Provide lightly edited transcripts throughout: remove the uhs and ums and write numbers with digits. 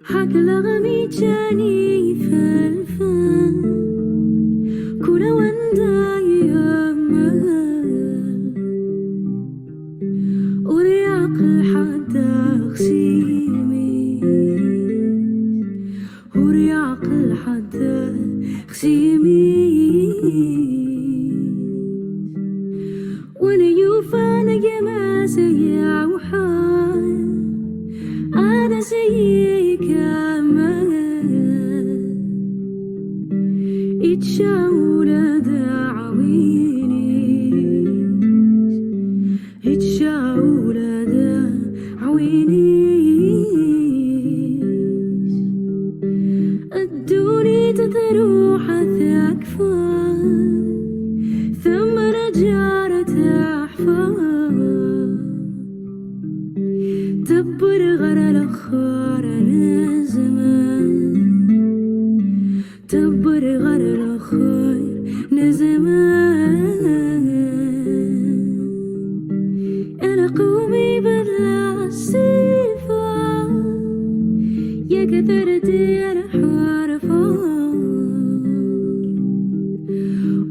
حكلغمي جاني فالفان كل وندا يمل ورياق الحدا خسيمي ورياق الحدا خسيمي وانا يوفانا يما سيا وحال أنا زيك أمان يتشاور دعويني يتشاور دعويني الدوني تروح ثاكفة ثم رجعت أحفظ تبر غير الأخر نزمان تبر غير الأخر نزمان أنا قومي بلا صفة يا كثر دير حرفة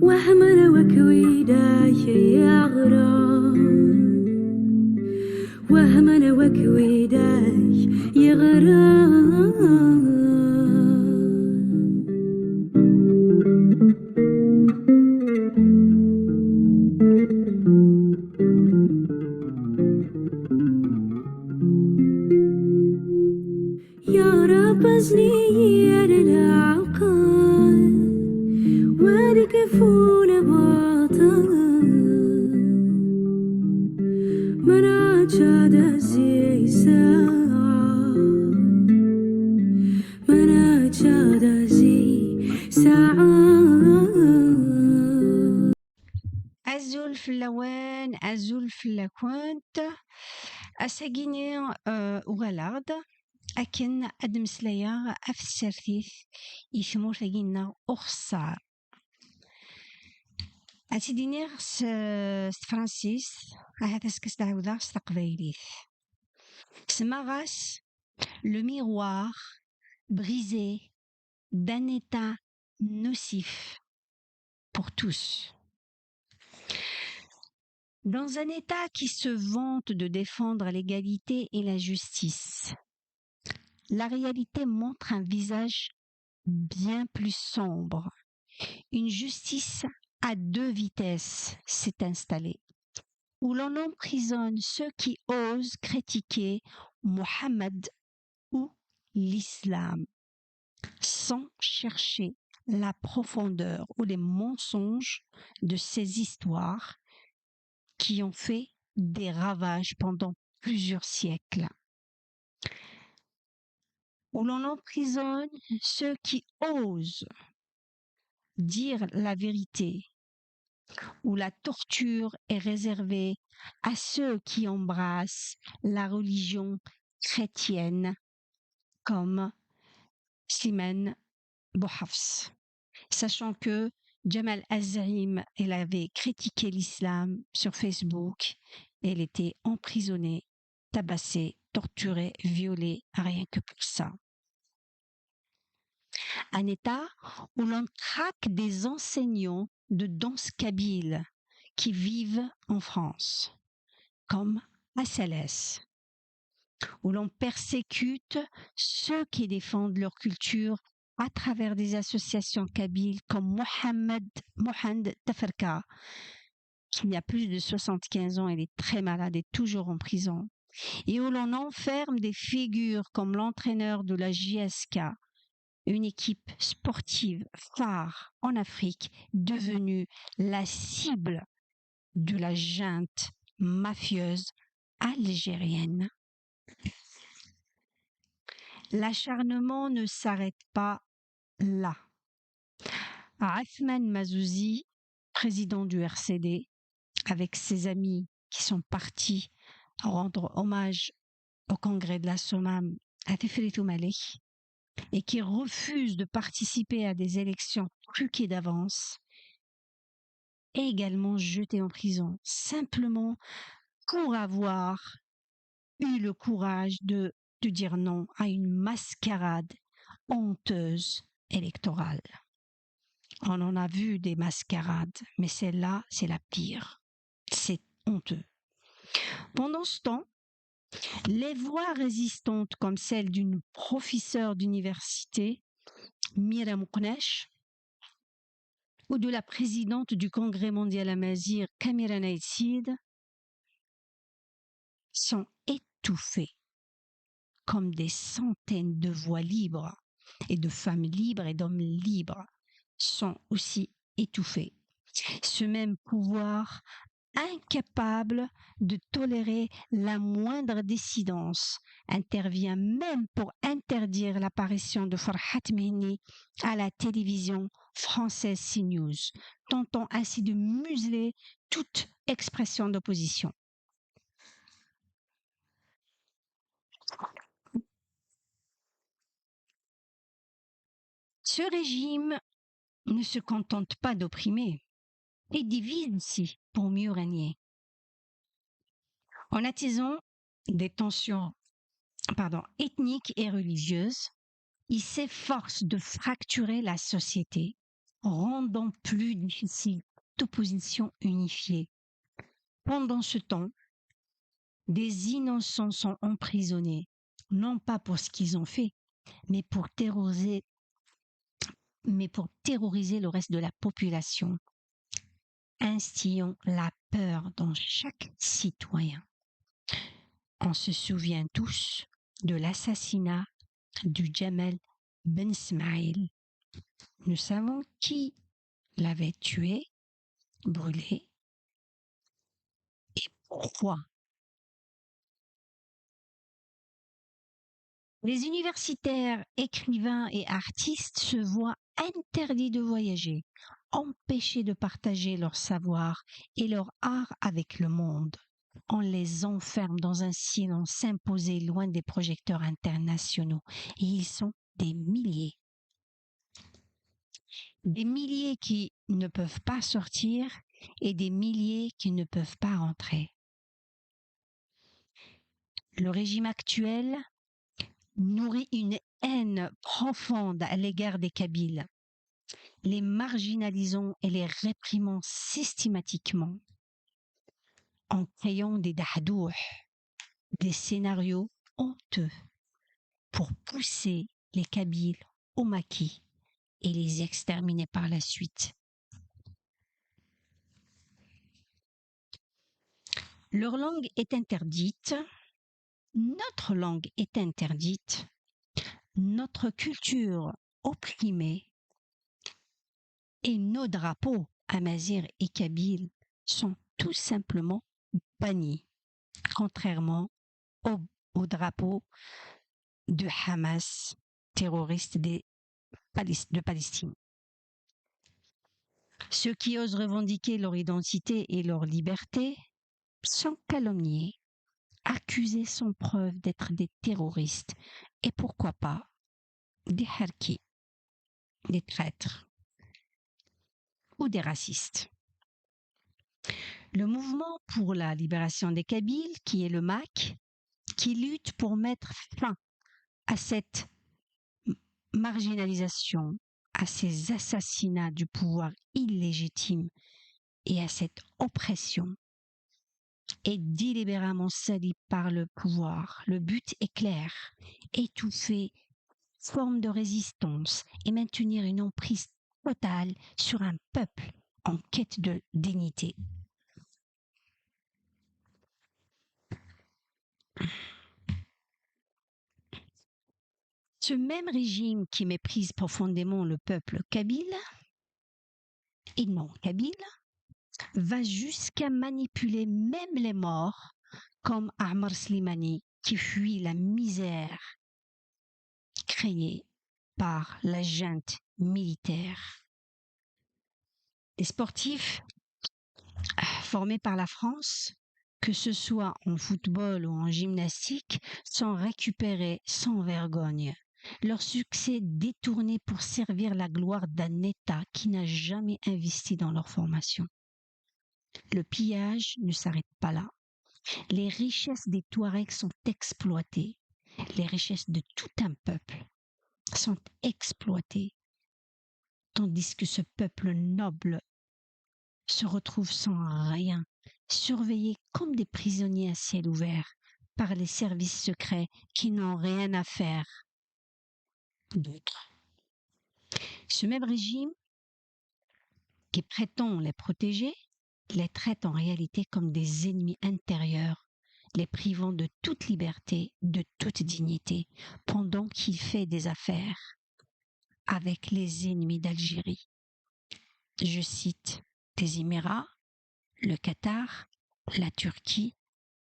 وحمل وكويدا يا غرام وهمنا وكويداش يغرام يا رب أزني العقل ولكفول باطل مناجا دزي ساعة مناجا دزي ساعة Azul Flawen, Azul Flaquant, Asagini Ougalard, Aken Admslayar, Afsertif, Ishmur Sagina Orsar. أتدينيغ فرانسيس هذا سكستعوذا ستقبايليث سماغاس le miroir brisé d'un état nocif pour tous. Dans un état qui se vante de défendre l'égalité et la justice, la réalité montre un visage bien plus sombre. Une justice à deux vitesses s'est installée, où l'on emprisonne ceux qui osent critiquer Mohammed ou l'islam, sans chercher la profondeur ou les mensonges de ces histoires qui ont fait des ravages pendant plusieurs siècles, où l'on emprisonne ceux qui osent dire la vérité, où la torture est réservée à ceux qui embrassent la religion chrétienne comme Simen Bouhafs. Sachant que Jamal Azrim, elle avait critiqué l'islam sur Facebook, elle était emprisonnée, tabassée, torturée, violée, rien que pour ça. Un état où l'on traque des enseignants de danse kabyle qui vivent en France, comme à Salès, où l'on persécute ceux qui défendent leur culture à travers des associations kabyles comme Mohamed Taferka, qui a plus de 75 ans, elle est très malade et toujours en prison, et où l'on enferme des figures comme l'entraîneur de la JSK, une équipe sportive phare en Afrique, devenue la cible de la junte mafieuse algérienne. L'acharnement ne s'arrête pas là. Athman Mazouzi, président du RCD, avec ses amis qui sont partis rendre hommage au congrès de la Sommam à Tifrit Malé et qui refuse de participer à des élections truquées d'avance est également jeté en prison, simplement pour avoir eu le courage de dire non à une mascarade honteuse électorale. On en a vu des mascarades, mais celle-là, c'est la pire. C'est honteux. Pendant ce temps, les voix résistantes comme celle d'une professeure d'université, Mira Mouknesh, ou de la présidente du Congrès mondial amazigh, Kamira Naïtsid, sont étouffées comme des centaines de voix libres et de femmes libres et d'hommes libres sont aussi étouffés. Ce même pouvoir incapable de tolérer la moindre dissidence intervient même pour interdire l'apparition de Farhat Mehni à la télévision française CNews, tentant ainsi de museler toute expression d'opposition. Ce régime ne se contente pas d'opprimer, il divise aussi pour mieux régner. En attisant des tensions ethniques et religieuses, il s'efforce de fracturer la société, rendant plus difficile d'opposition unifiée. Pendant ce temps, des innocents sont emprisonnés, non pas pour ce qu'ils ont fait, mais pour terroriser le reste de la population, instillant la peur dans chaque citoyen. On se souvient tous de l'assassinat du Jamal Ben Smaïl. Nous savons qui l'avait tué, brûlé, et pourquoi. Les universitaires, écrivains et artistes se voient interdits de voyager, empêchés de partager leur savoir et leur art avec le monde. On les enferme dans un silence imposé loin des projecteurs internationaux. Et ils sont des milliers. Des milliers qui ne peuvent pas sortir et des milliers qui ne peuvent pas rentrer. Le régime actuel nourrit une haine profonde à l'égard des Kabyles, les marginalisant et les réprimant systématiquement en créant des dahdouh, des scénarios honteux pour pousser les Kabyles au maquis et les exterminer par la suite. Leur langue est interdite, notre langue est interdite, notre culture opprimée et nos drapeaux amazirs et kabyles sont tout simplement bannis, contrairement au drapeau de Hamas, terroriste de Palestine. Ceux qui osent revendiquer leur identité et leur liberté sont calomniés, accusés sans preuve d'être des terroristes et pourquoi pas des harkis, des traîtres ou des racistes. Le mouvement pour la libération des Kabyles, qui est le MAK, qui lutte pour mettre fin à cette marginalisation, à ces assassinats du pouvoir illégitime et à cette oppression, est délibérément sali par le pouvoir. Le but est clair, étouffer forme de résistance et maintenir une emprise totale sur un peuple en quête de dignité. Ce même régime qui méprise profondément le peuple kabyle et non kabyle va jusqu'à manipuler même les morts comme Ammar Slimani qui fuit la misère créée par la junte militaire. Les sportifs formés par la France que ce soit en football ou en gymnastique, sont récupérés sans vergogne. Leur succès détourné pour servir la gloire d'un État qui n'a jamais investi dans leur formation. Le pillage ne s'arrête pas là. Les richesses des Touaregs sont exploitées. Les richesses de tout un peuple sont exploitées, tandis que ce peuple noble se retrouve sans rien, surveillés comme des prisonniers à ciel ouvert par les services secrets qui n'ont rien à faire d'autre. Ce même régime qui prétend les protéger les traite en réalité comme des ennemis intérieurs, les privant de toute liberté, de toute dignité, pendant qu'il fait des affaires avec les ennemis d'Algérie. Je cite les Émirats, le Qatar, la Turquie,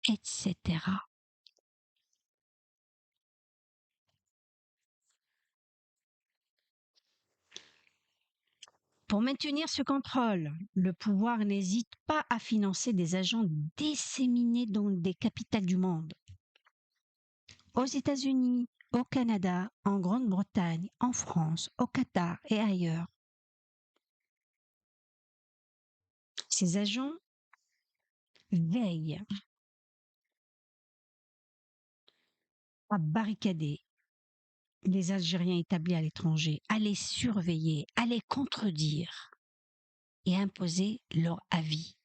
etc. Pour maintenir ce contrôle, le pouvoir n'hésite pas à financer des agents disséminés dans des capitales du monde. Aux États-Unis, au Canada, en Grande-Bretagne, en France, au Qatar et ailleurs. Ces agents veillent à barricader les Algériens établis à l'étranger, à les surveiller, à les contredire et imposer leur avis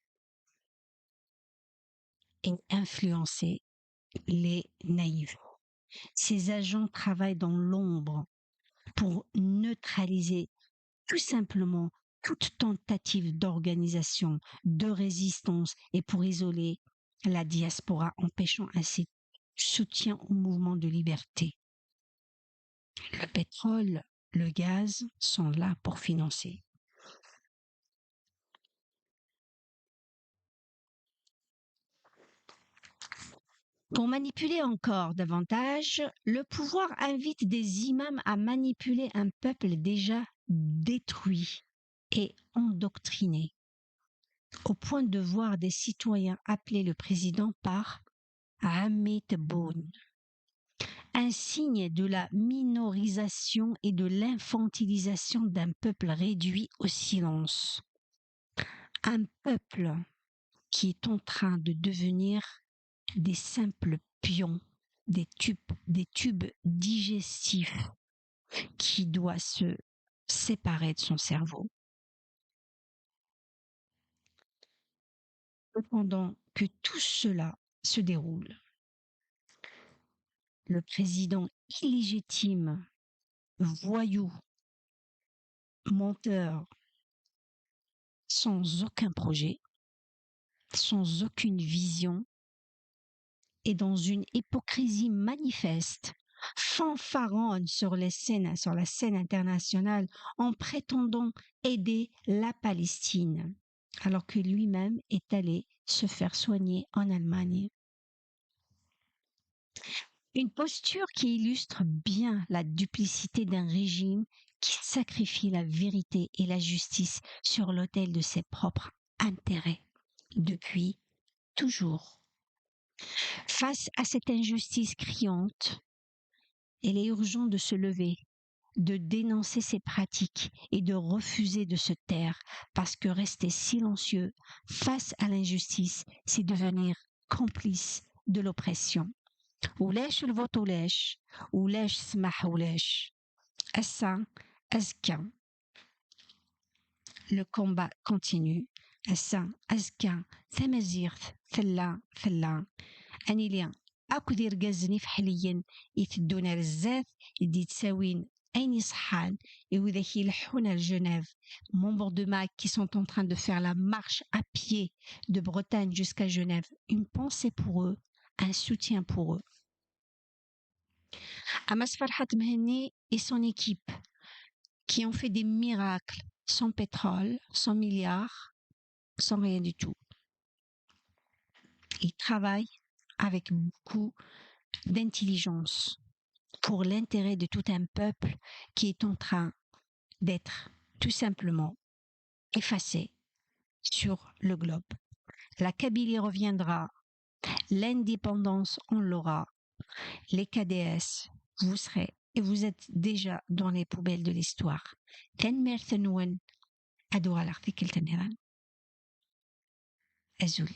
et influencer les naïfs. Ces agents travaillent dans l'ombre pour neutraliser tout simplement toute tentative d'organisation, de résistance et pour isoler la diaspora, empêchant ainsi tout soutien au mouvement de liberté. Le pétrole, le gaz sont là pour financer. Pour manipuler encore davantage, le pouvoir invite des imams à manipuler un peuple déjà détruit et endoctriné, au point de voir des citoyens appeler le président par Amit Boun, un signe de la minorisation et de l'infantilisation d'un peuple réduit au silence. Un peuple qui est en train de devenir des simples pions, des tubes digestifs qui doit se séparer de son cerveau. Pendant que tout cela se déroule, le président illégitime, voyou, menteur, sans aucun projet, sans aucune vision, et dans une hypocrisie manifeste, fanfaronne sur la scène internationale en prétendant aider la Palestine, alors que lui-même est allé se faire soigner en Allemagne. Une posture qui illustre bien la duplicité d'un régime qui sacrifie la vérité et la justice sur l'autel de ses propres intérêts depuis toujours. Face à cette injustice criante, il est urgent de se lever, de dénoncer ces pratiques et de refuser de se taire, parce que rester silencieux face à l'injustice, c'est devenir complice de l'oppression. ولاش الفوت ولاش سمح ولاش هسا أزكى. Le combat continue. هسا أزكى ثمازيغ ثلا أني ليا أكو دير جازني في حاليا يتدونا للزاف يدي تساوين أين صحان et وإذا يلحونا لجنève membres de MAC qui sont en train de faire la marche à pied de Bretagne jusqu'à Genève, une pensée pour eux, un soutien pour eux. Amas Farhat Mehni et son équipe qui ont fait des miracles sans pétrole, sans milliards, sans rien du tout. Ils travaillent avec beaucoup d'intelligence pour l'intérêt de tout un peuple qui est en train d'être tout simplement effacé sur le globe. La Kabylie reviendra L'indépendance, on l'aura. Les KDS, vous serez et vous êtes déjà dans les poubelles de l'histoire. Ten Merthenwen, Adora l'article Teneran. Azul.